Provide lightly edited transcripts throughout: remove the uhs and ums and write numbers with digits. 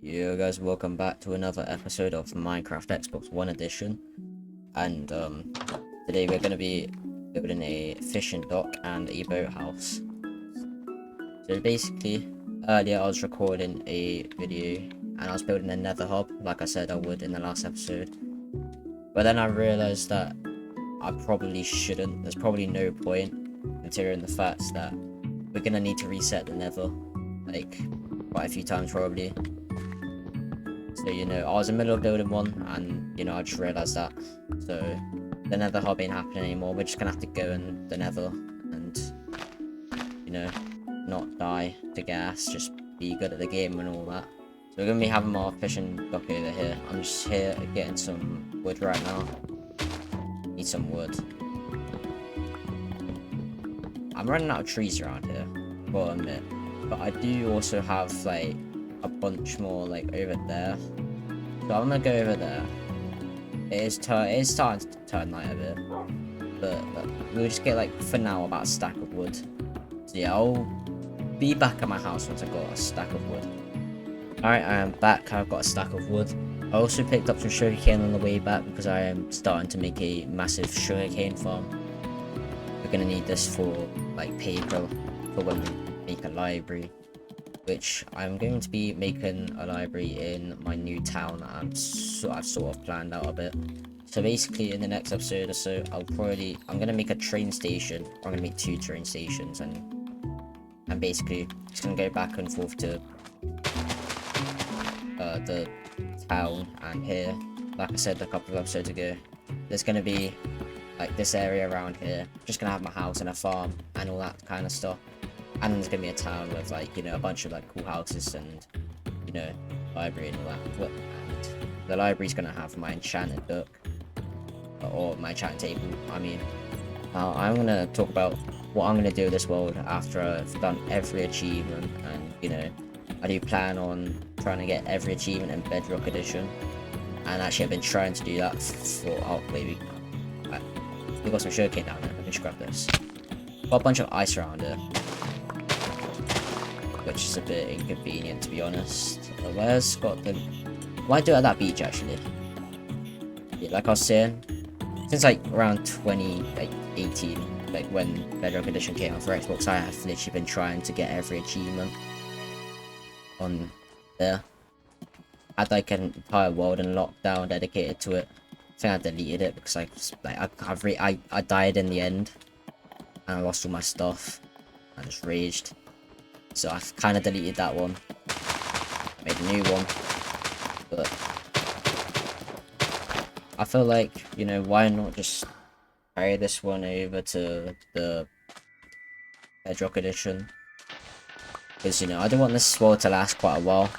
Yo guys, welcome back to another episode of Minecraft Xbox One Edition. And today we're gonna be building a fishing dock and a boathouse. So basically, earlier I was recording a video and I was building a nether hub, like I said I would in the last episode. But then I realized that I probably shouldn't. There's probably no point, considering the fact that we're gonna need to reset the nether, like, quite a few times probably. So, I was in the middle of building one, and, I just realised that. So, the nether hub ain't happening anymore. We're just gonna have to go in the nether and, not die to gas, just be good at the game and all that. So, we're gonna be having our fishing dock over here. I'm just here getting some wood right now. Need some wood. I'm running out of trees around here, well, I admit. But I do also have, like, a bunch more, like, over there. So I'm gonna go over there. It is starting to turn light a bit. But we'll just get, like, for now, about a stack of wood. So yeah, I'll be back at my house once I've got a stack of wood. Alright, I am back. I've got a stack of wood. I also picked up some sugarcane on the way back because I am starting to make a massive sugarcane farm. We're gonna need this for, like, paper for when we make a library. Which I'm going to be making a library in my new town that I've sort of planned out a bit. So basically, in the next episode or so, I'm gonna make a train station. Or I'm gonna make 2 train stations, and basically just gonna go back and forth to the town and here. Like I said a couple of episodes ago, there's gonna be like this area around here. Just gonna have my house and a farm and all that kind of stuff. And there's gonna be a town with, like, a bunch of, like, cool houses and, library and all that. And the library's gonna have my enchanted book, or my enchanted table, I mean. Now, I'm gonna talk about what I'm gonna do with this world after I've done every achievement, and, I do plan on trying to get every achievement in Bedrock Edition. And actually, I've been trying to do that for, maybe, we've got some sugarcane down there, let me just grab this. Got a bunch of ice around it, which is a bit inconvenient, to be honest. Where's got the... Why do it at that beach, actually? Yeah, like I was saying, since, like, around 2018, like, when Bedrock Edition came out for Xbox, I have literally been trying to get every achievement on there. I had, like, an entire world in lockdown dedicated to it. I think I deleted it because, I died in the end, and I lost all my stuff. I just raged. So I've kind of deleted that one. Made a new one. But I feel like, why not just carry this one over to the Bedrock Edition? Because, I don't want this world to last quite a while.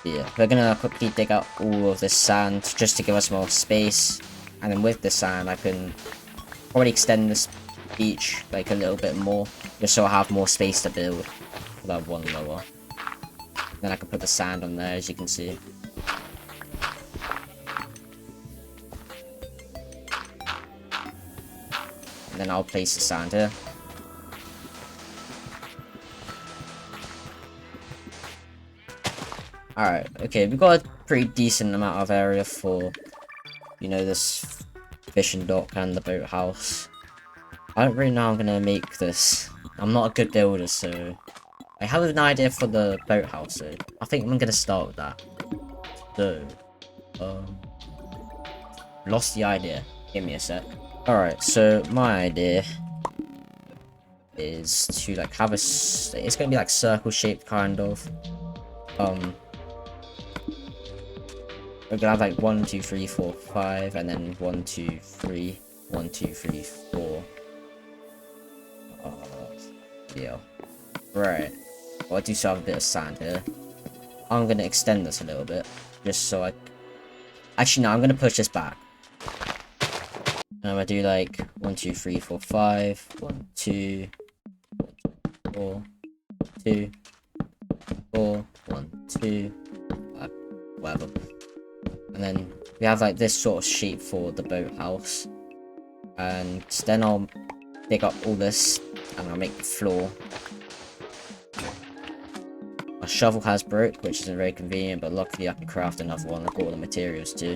But yeah, we're gonna quickly dig out all of this sand just to give us more space. And then with the sand, I can probably extend this beach, like, a little bit more, just so I have more space to build. I'll have one lower. Then I can put the sand on there, as you can see. And then I'll place the sand here. Alright, okay, we've got a pretty decent amount of area for, this fishing dock and the boathouse. I don't really know how I'm gonna make this. I'm not a good builder, so I have an idea for the boathouse, so I think I'm gonna start with that. So, lost the idea. Give me a sec. Alright, so my idea is to, like, have it's gonna be, like, circle shaped, kind of. We're gonna have, like, 1, 2, 3, 4, 5, and then 1, 2, 3, 1, 2, 3, 4. Yeah. Right. Well, I do still have a bit of sand here. I'm gonna extend this a little bit, just so I... Actually, no, I'm gonna push this back. And I'm gonna do, like, 1, 2, 3, 4, 5. 1, 2, 4, 2, 4, 1, 2, 5, whatever. And then we have, like, this sort of shape for the boathouse. And then I'll dig up all this, and I'll make the floor. I'll shovel has broke, which isn't very convenient, but luckily I can craft another one. I've got all the materials too.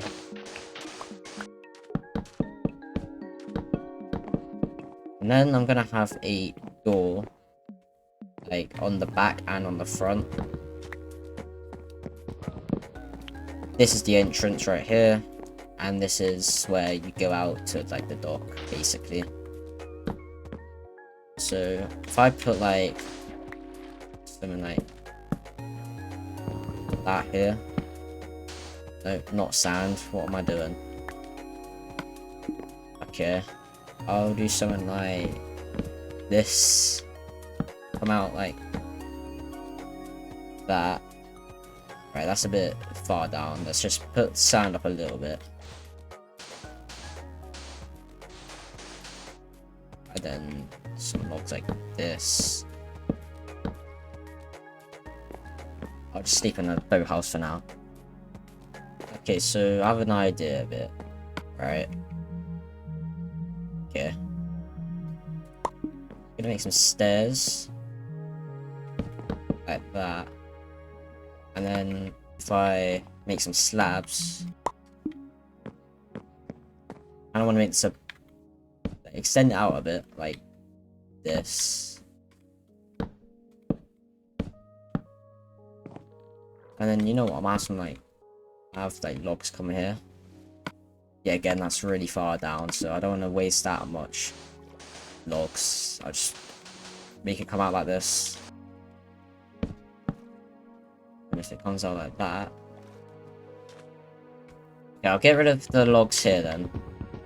And then I'm gonna have a door, like, on the back and on the front. This is the entrance right here, and this is where you go out to, like, the dock, basically. So, if I put, like, something like that here. No, not sand. What am I doing? Okay. I'll do something like this. Come out like that. Right, that's a bit far down. Let's just put sand up a little bit. And then some logs like this. I'll just sleep in a boathouse for now. Okay, so I have an idea of it. Right. Okay. Gonna make some stairs. Like that. And then if I make some slabs. I don't want to make this a... extend it out a bit, like this. And then, you know what, I'm asking, like, I have, like, logs coming here. Yeah, again, that's really far down, so I don't want to waste that much logs. I'll just make it come out like this. And if it comes out like that... yeah, I'll get rid of the logs here, then.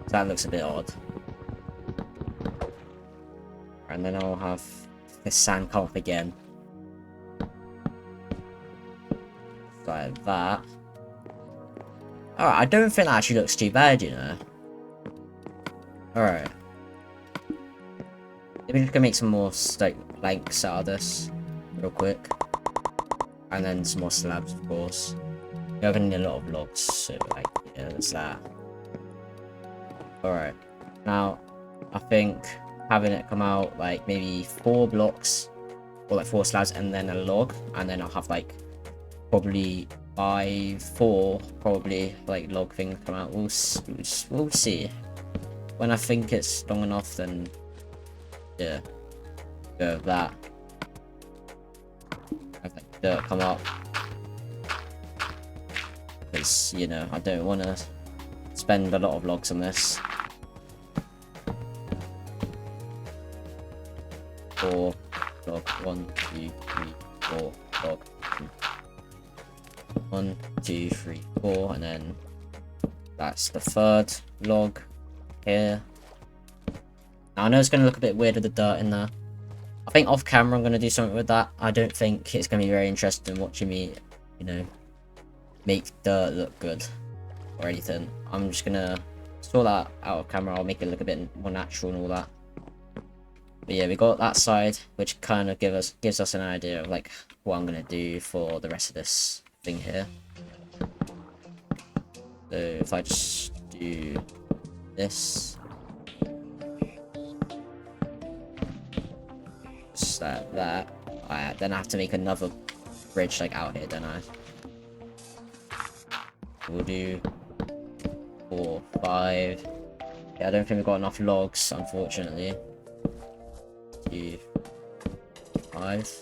That looks a bit odd. And then I'll have this sand come up again. Like that. Alright, I don't think that actually looks too bad, you know. Alright. Maybe we can make some more planks out of this real quick. And then some more slabs, of course. We're gonna need a lot of logs, so like, yeah, that's that. Alright. Now, I think having it come out like maybe 4 blocks, or like 4 slabs and then a log, and then I'll have like probably 4 probably like log things come out. We'll see. When I think it's long enough, then yeah, go with that. Have like dirt come up, because you know I don't want to spend a lot of logs on this. 4 log, 1, 2, 3, 4 log. 1, 2, 3, 4, and then that's the 3rd log here. Now I know it's going to look a bit weird with the dirt in there. I think off camera I'm going to do something with that. I don't think it's going to be very interesting watching me, you know, make dirt look good or anything. I'm just going to sort that out of camera. I'll make it look a bit more natural and all that. But yeah, we got that side, which kind of gives us an idea of like what I'm going to do for the rest of this thing here. So if I just do this, just like that, then I have to make another bridge like out here, don't I? We'll do 4, 5. Yeah, I don't think we've got enough logs, unfortunately. 2, 5.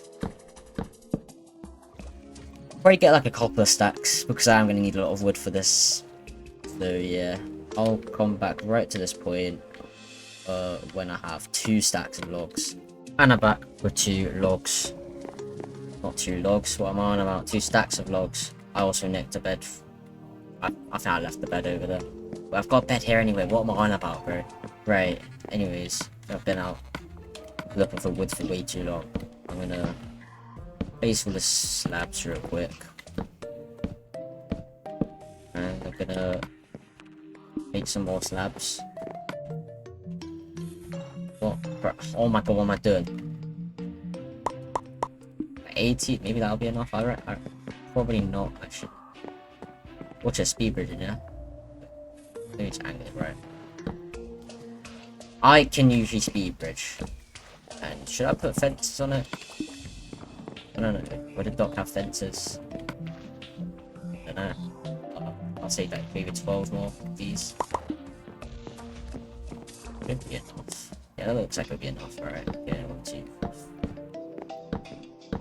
Probably get like a couple of stacks, because I am going to need a lot of wood for this. So yeah, I'll come back right to this point when I have 2 stacks of logs. And I'm back with 2 logs. Not 2 logs, what am I on about? 2 stacks of logs. I also nicked a bed. I think I left the bed over there. But I've got a bed here anyway, what am I on about, bro? Right, anyways, I've been out looking for wood for way too long. I'm gonna place all the slabs real quick. And I'm gonna make some more slabs. What? Oh my god, what am I doing? 80? Maybe that'll be enough. I probably not, actually. Watch a speed bridge, yeah? Let me just angle it right. I can usually speed bridge. And should I put fences on it? I don't know. Would a dock have fences? I don't know. I'll say like maybe 12 more of these. Could be enough. Yeah, that looks like it would be enough. Alright, yeah, 1, 2.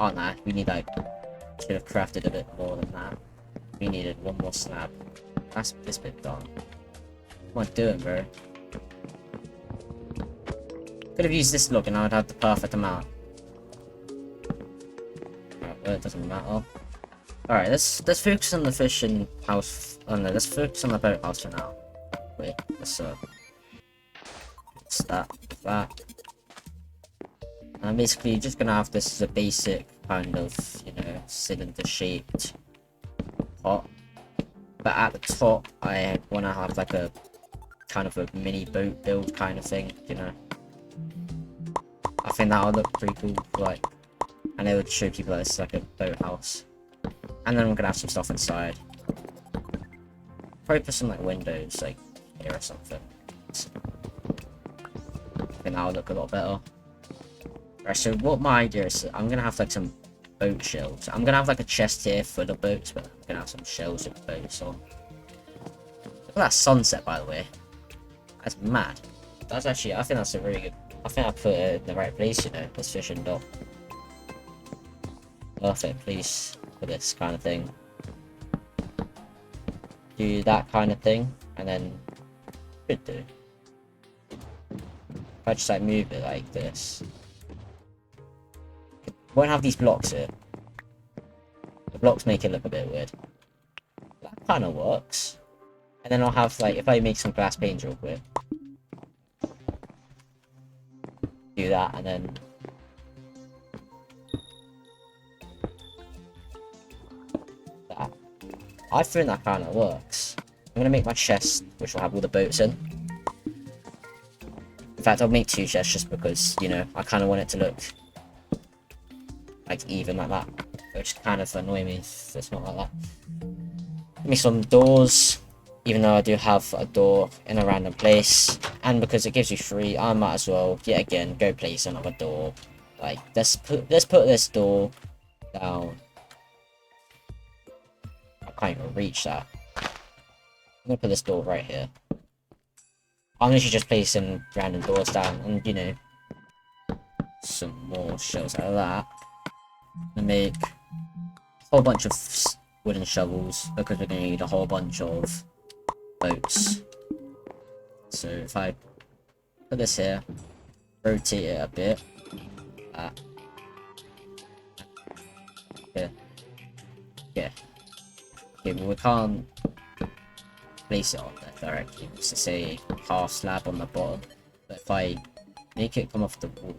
Oh nah, we need like, should have crafted a bit more than that. We needed 1 more slab. That's this bit done. What am I doing, bro? Could have used this log and I would have the perfect amount. Alright, well, it doesn't matter. Alright, let's focus on the fishing house. Oh no, let's focus on the boathouse for now. Wait, let's that. And I'm basically just gonna have this as a basic kind of, you know, cylinder shaped pot. But at the top, I wanna have like a kind of a mini boat build kind of thing, you know. I think that would look pretty cool, like, and it would show people that it's like a boathouse. And then we're gonna have some stuff inside. Probably put some like windows, like here or something. I think that would look a lot better. Alright, so what my idea is, I'm gonna have like some boat shells. I'm gonna have like a chest here for the boats, but I'm gonna have some shells with boats on. Look at that sunset, by the way. That's mad. That's actually, I think that's a really good. I think I put it in the right place, you know, this fishing dock. Perfect place for this kind of thing. Do that kind of thing, and then should do. If I just like move it like this, won't have these blocks here. The blocks make it look a bit weird. That kind of works. And then I'll have like, if I make some glass panes real quick, do that, and then that. I think that kind of works. I'm gonna make my chest, which will have all the boats in. In fact, I'll make 2 chests just because, you know, I kind of want it to look like even like that, which kind of annoy me if it's not like that. Give me some doors, even though I do have a door in a random place, and because it gives you 3, I might as well yet again go place another door. Like, let's put this door down. I can't even reach that. I'm gonna put this door right here. I'm literally just placing random doors down, and you know, some more shells out of that. I'm gonna make a whole bunch of wooden shovels because we're gonna need a whole bunch of boats. So if I put this here, rotate it a bit, yeah. Okay, but we can't place it on there directly. It's to say half slab on the bottom. But if I make it come off the wall,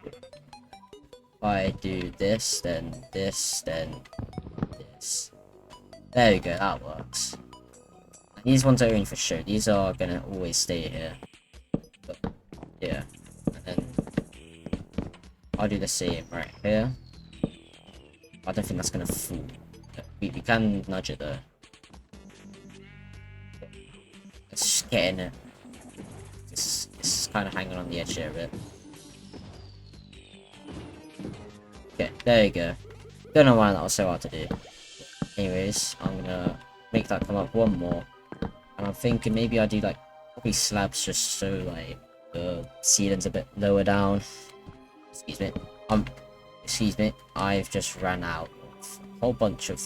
if I do this, then this, then this. There we go, that works. And these ones are only for show. These are gonna always stay here. But, yeah. And then I'll do the same right here. I don't think that's gonna fall. We can nudge it though. Let's just get in it. This is kind of hanging on the edge here a bit. Okay, there you go. Don't know why that was so hard to do. Anyways, I'm gonna make that come up 1 more. And I'm thinking maybe I do like probably slabs just so like the ceiling's a bit lower down. Excuse me. I've just ran out of a whole bunch of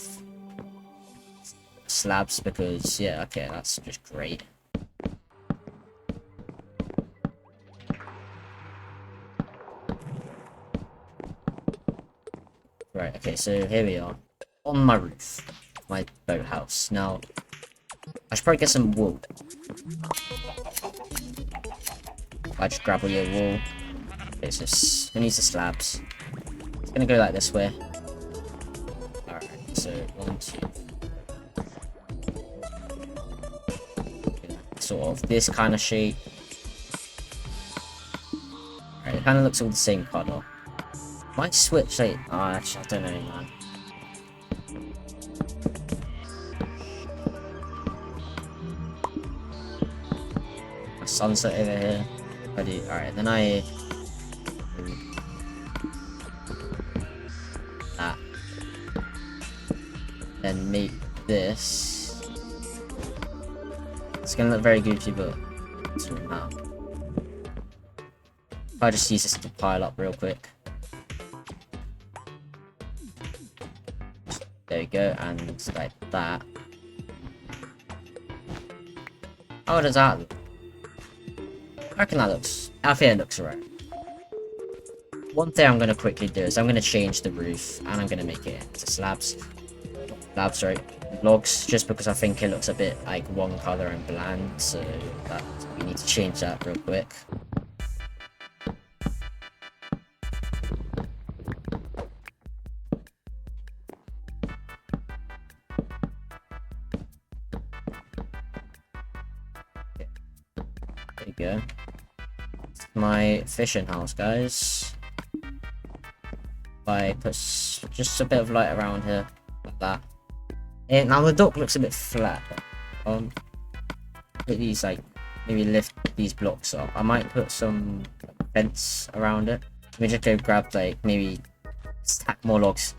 slabs because yeah, okay, that's just great. Right, okay, so here we are. On my roof. My boathouse. Now, I should probably get some wool. I just grab all your wool. Okay, so who needs the slabs? It's gonna go like this way. Alright, so 1, 2. Sort of this kind of shape. Alright, it kind of looks all the same colour. Might switch like, oh, actually, I don't know, man. A sunset over here. Alright, then I then make this. It's gonna look very goofy, but it's now. I'll just use this to pile up real quick. There we go, and like that. How does that look? I reckon that looks. I think it looks alright. One thing I'm gonna quickly do is I'm gonna change the roof and I'm gonna make it into slabs. Slabs, right? Logs, just because I think it looks a bit like one color and bland, so that we need to change that real quick. There you go. My fishing house, guys. I put just a bit of light around here, like that. And now the dock looks a bit flat. Put these like maybe lift these blocks up. I might put some fence around it. Let me just go grab like maybe stack more logs.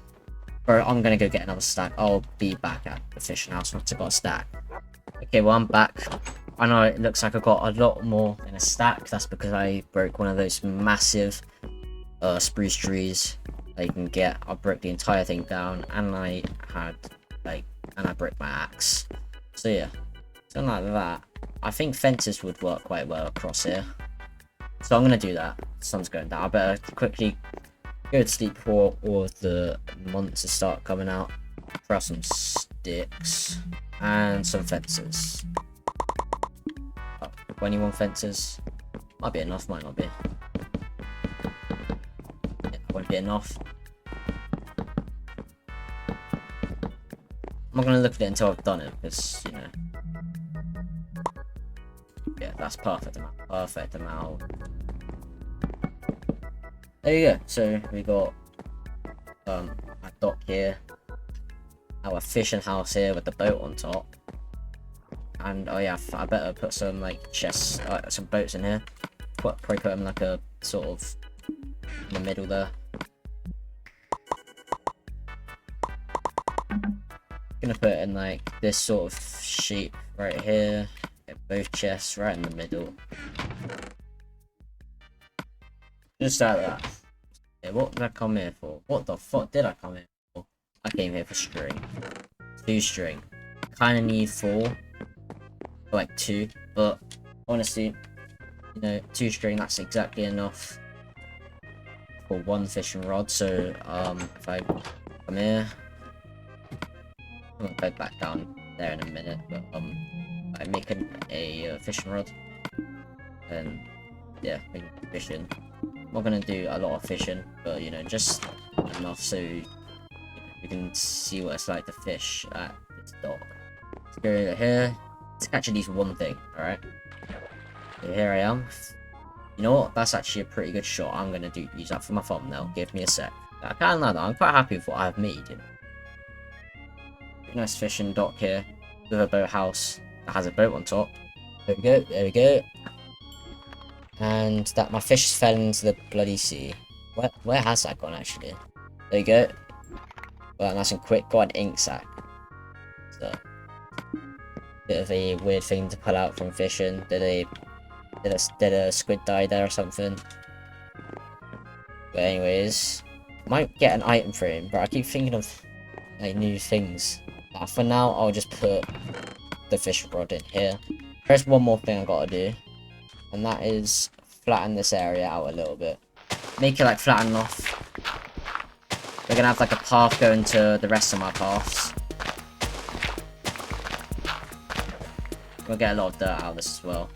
Or I'm gonna go get another stack. I'll be back at the fishing house once I got a stack. Okay, well I'm back. I know it looks like I got a lot more in a stack. That's because I broke one of those massive spruce trees that you can get. I broke the entire thing down, and I had like, and I broke my axe. So yeah, something like that. I think fences would work quite well across here. So I'm gonna do that. The sun's going down. I better quickly go to sleep before all of the monsters start coming out. Throw some sticks and some fences. 21 fences. Might be enough, might not be. Yeah, won't be enough. I'm not gonna look at it until I've done it, because, you know. Yeah, that's perfect amount. Perfect amount. There you go. So we got a dock here. Our fishing house here with the boat on top. And oh yeah, I better put some like chests, some boats in here. Probably put them like a sort of in the middle there. Gonna put it in like this sort of shape right here. Get both chests right in the middle. Just like that. Yeah, what did I come here for? What the fuck did I come here for? I came here for string. 2 string. Kinda need 4. Like 2, but honestly, you know, 2 string, that's exactly enough for 1 fishing rod. So if I come here, I'm gonna go back down there in a minute, but I'm making a fishing rod, and yeah, making fishing. I'm not gonna do a lot of fishing, but you know, just enough so you can see what it's like to fish at this dock. Let's go here. To catch at least one thing, alright? So here I am. You know what? That's actually a pretty good shot. I'm gonna use that for my thumbnail. Give me a sec. I can't lie though, I'm quite happy with what I've made, you know. Nice fishing dock here with a boathouse that has a boat on top. There we go, there we go. And that my fish fell into the bloody sea. Where has that gone actually? There you go. Well, nice and quick. Got an ink sac. So bit of a weird thing to pull out from fishing. Did a squid die there or something? But anyways, might get an item frame, but I keep thinking of like new things. But for now, I'll just put the fishing rod in here. There's one more thing I gotta do, and that is flatten this area out a little bit. Make it like flat enough. We're gonna have like a path going to the rest of my paths. We'll get a lot of dirt out of this as well.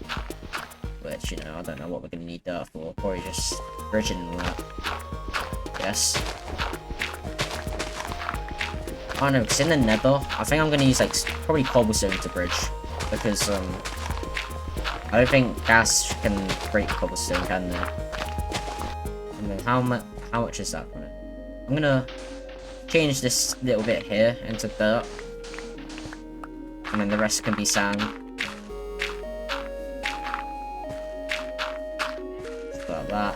Which, you know, I don't know what we're gonna need dirt for. Probably just bridging and all that. Yes. I don't know, because in the nether, I think I'm gonna use like probably cobblestone to bridge. Because I don't think gas can break cobblestone, can they? And then how much is that? I'm gonna change this little bit here into dirt. And then the rest can be sand. Like that.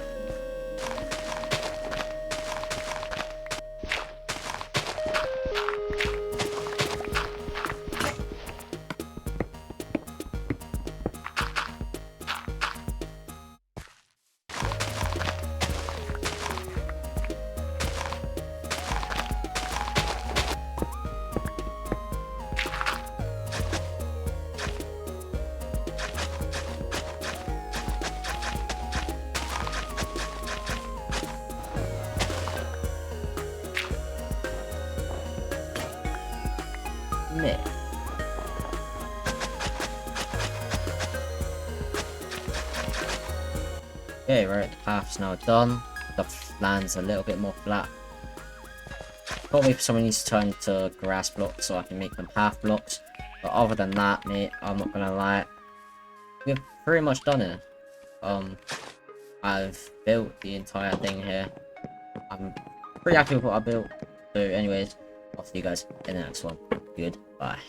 mate. Okay, right, the path's now done. The land's a little bit more flat. Probably someone needs to turn to grass blocks so I can make them half blocks. But other than that, mate, I'm not gonna lie. We've pretty much done it. I've built the entire thing here. I'm pretty happy with what I built. So anyways, I'll see you guys in the next one. Goodbye.